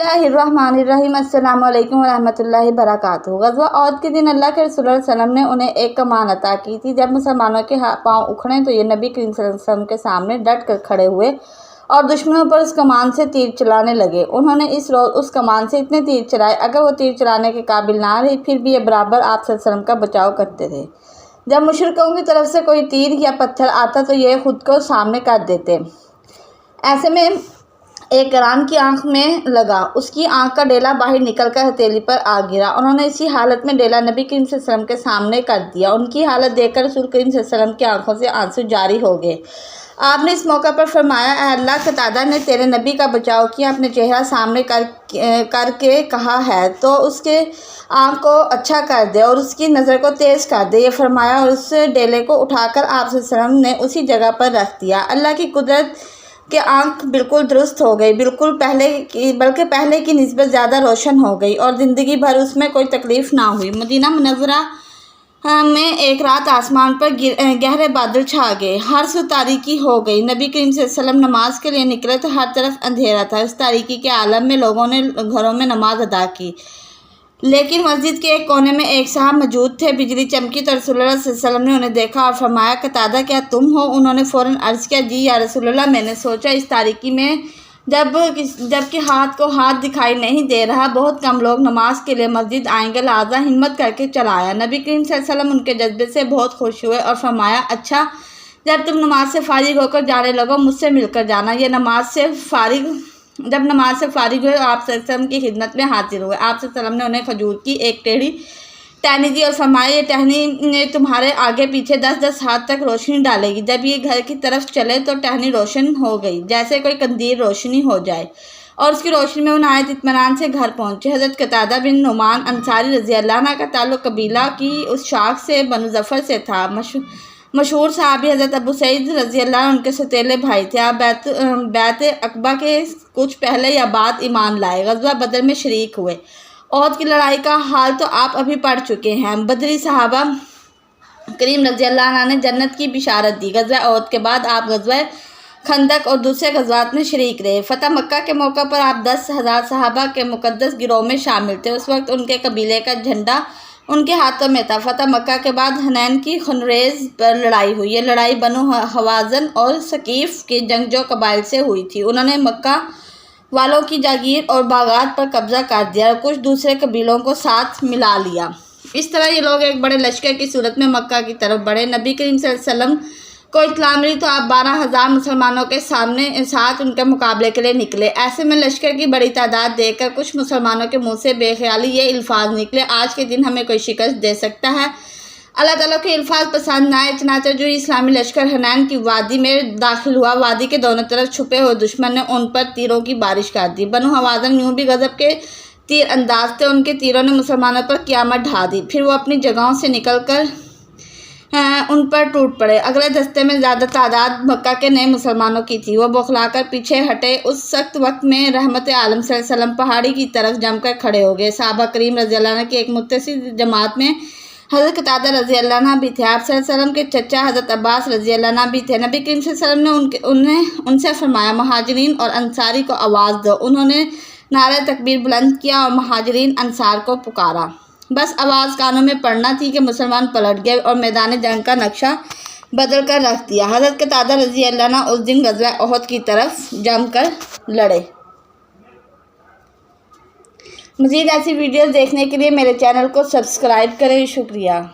बिस्मिल्लाहिर्रहमानिर्रहीम। अस्सलामु अलैकुम वरहमतुल्लाहि वबरकातुहू। ग़ज़वा औद के दिन अल्लाह के रसूल सल्लल्लाहु अलैहि वसल्लम ने उन्हें एक कमान अता की थी। जब मुसलमानों के पाँव उखड़े तो ये नबी करीम सल्लल्लाहु अलैहि वसल्लम के सामने डट कर खड़े हुए और दुश्मनों पर उस कमान से तीर चलाने लगे। उन्होंने इस रोज़ उस कमान से इतने तीर चलाए, अगर वो तीर चलाने के काबिल ना रही फिर भी ये बराबर आप सल्लल्लाहु अलैहि वसल्लम का बचाव करते थे। जब मुशरिकों की तरफ से कोई तीर या पत्थर आता तो ये खुद को सामने कर देते। ऐसे में एक करान की आंख में लगा, उसकी आंख का डेला बाहर निकलकर हथेली पर आ गिरा। उन्होंने इसी हालत में डेला नबी करीम सल्लल्लाहु अलैहि वसल्लम के सामने कर दिया। उनकी हालत देखकर रसूल करीम सल्लल्लाहु अलैहि वसल्लम की आंखों से आंसू जारी हो गए। आपने इस मौका पर फरमाया, ऐ अल्लाह, कतादा ने तेरे नबी का बचाव किया, अपने चेहरा सामने करके कहा है तो उसके आँख को अच्छा कर दे और उसकी नज़र को तेज़ कर दे। ये फरमाया और उस डेले को उठाकर आप सल्लल्लाहु अलैहि वसल्लम ने उसी जगह पर रख दिया। अल्लाह की कुदरत कि आँख बिल्कुल दुरुस्त हो गई, बल्कि पहले की निस्बत ज़्यादा रोशन हो गई और ज़िंदगी भर उसमें कोई तकलीफ़ ना हुई। मदीना मुनव्वरा में एक रात आसमान पर गहरे बादल छा गए, हर सू तारीकी हो गई। नबी करीम सल्लल्लाहु अलैहि वसल्लम नमाज के लिए निकले तो हर तरफ अंधेरा था। इस तारीकी के आलम में लोगों ने घरों में नमाज अदा की, लेकिन मस्जिद के एक कोने में एक साहब मौजूद थे। बिजली चमकी तो रसूलुल्लाह सल्लल्लाहु अलैहि वसल्लम ने उन्हें देखा और फरमाया, कतादा क्या तुम हो? उन्होंने फ़ौरन अर्ज़ किया, जी या रसूलुल्लाह, मैंने सोचा इस तारीकी में जबकि हाथ को हाथ दिखाई नहीं दे रहा, बहुत कम लोग नमाज के लिए मस्जिद आएंगे, लिहाजा हिम्मत करके चला आया। नबी करीम सल्लल्लाहु अलैहि वसल्लम उनके जज्बे से बहुत खुश हुए और फरमाया, अच्छा, जब तुम नमाज से फारिग होकर जाने लगो मुझसे मिलकर जाना। जब नमाज से फारिग हुए आप सल्लल्लाहु अलैहि वसल्लम की खिदमत में हाजिर हुए। आप सल्लल्लाहु अलैहि वसल्लम ने उन्हें खजूर की एक टेढ़ी टहनी दी और फरमाया, ये टहनी तुम्हारे आगे पीछे 10-10 हाथ तक रोशनी डालेगी। जब ये घर की तरफ चले तो टहनी रोशन हो गई, जैसे कोई कंदील रोशनी हो जाए, और उसकी रोशनी में वो नहायत इत्मीनान से घर पहुँचे। हज़रत कतादा बिन नुमान अंसारी रज़ी अल्लाह अन्हु का ताल्लुक़ कबीला की उस शाख से बनु ज़फ़र से था। मशहूर सहाबी हज़रत अबू सईद रज़ी अल्लाह अन्हु उनके सौतेले भाई थे। आप बैत अक़बा के कुछ पहले या बाद ईमान लाए, ग़ज़वा बदर में शरीक हुए। ओहद की लड़ाई का हाल तो आप अभी पढ़ चुके हैं। बदरी सहाबा करीम रज़ी अल्लाह अन्हु ने जन्नत की बिशारत दी। ग़ज़वा ओहद के बाद आप ग़ज़वा खंदक और दूसरे ग़ज़वात में शरीक रहे। फ़तह मक्का के मौका पर आप 10,000 सहाबा के मुक़द्दस गिरोह में शामिल थे। उस वक्त उनके कबीले का झंडा उनके हाथों में था। फ़तह मक्का के बाद हनैन की खुनरेज़ पर लड़ाई हुई। ये लड़ाई बनु हवाज़न और सकीफ़ के जंगजू कबाइल से हुई थी। उन्होंने मक्का वालों की जागीर और बागात पर कब्ज़ा कर दिया और कुछ दूसरे कबीलों को साथ मिला लिया। इस तरह ये लोग एक बड़े लश्कर की सूरत में मक्का की तरफ बढ़े। नबी करीम सल्लल्लाहु अलैहि वसल्लम को इत्तला मिली तो आप 12,000 मुसलमानों के साथ उनके मुकाबले के लिए निकले। ऐसे में लश्कर की बड़ी तादाद देखकर कुछ मुसलमानों के मुँह से बेख्याली ये अल्फाज निकले, आज के दिन हमें कोई शिकस्त दे सकता है? अल्लाह ताला के अल्फाज पसंद न आए, चनाचे जो इस्लामी लश्कर हनैन की वादी में दाखिल हुआ, वादी के दोनों तरफ छुपे हुए दुश्मन ने उन पर तीरों की बारिश कर दी। बनु हवाज़न यूँ भी गज़ब के तीर अंदाज थे, उनके तीरों ने मुसलमानों पर क़यामत ढा दी। फिर वो अपनी जगहों से निकलकर उन पर टूट पड़े। अगले दस्ते में ज़्यादा तादाद मक्का के नए मुसलमानों की थी। वो बौखलाकर पीछे हटे। उस सख्त वक्त में रहमत आलम सल्लल्लाहु अलैहि वसल्लम पहाड़ी की तरफ जमकर खड़े हो गए। सहाबा करीम रज़ी अल्लाह अन्हु की एक मुत्तसिल जमात में हज़रत कतादा रज़ी अल्लाह अन्हु भी थे। आप सल्लल्लाहु अलैहि वसल्लम के चचा हज़रत अब्बास रज़ी अल्लाह अन्हु भी थे। नबी करीम सल्लल्लाहु अलैहि वसल्लम ने उनसे फरमाया, महाजिरीन और अंसारी को आवाज़ दो। उन्होंने नारे तकबीर बुलंद किया और महाजिरीन अंसार को पुकारा। बस आवाज़ कानों में पड़ना थी कि मुसलमान पलट गए और मैदान जंग का नक्शा बदल कर रख दिया। हज़रत कतादा रज़ी अल्लाह अन्हु उस दिन ग़ज़वा ओहद की तरफ जमकर लड़े। मज़ीद ऐसी वीडियोज़ देखने के लिए मेरे चैनल को सब्सक्राइब करें। शुक्रिया।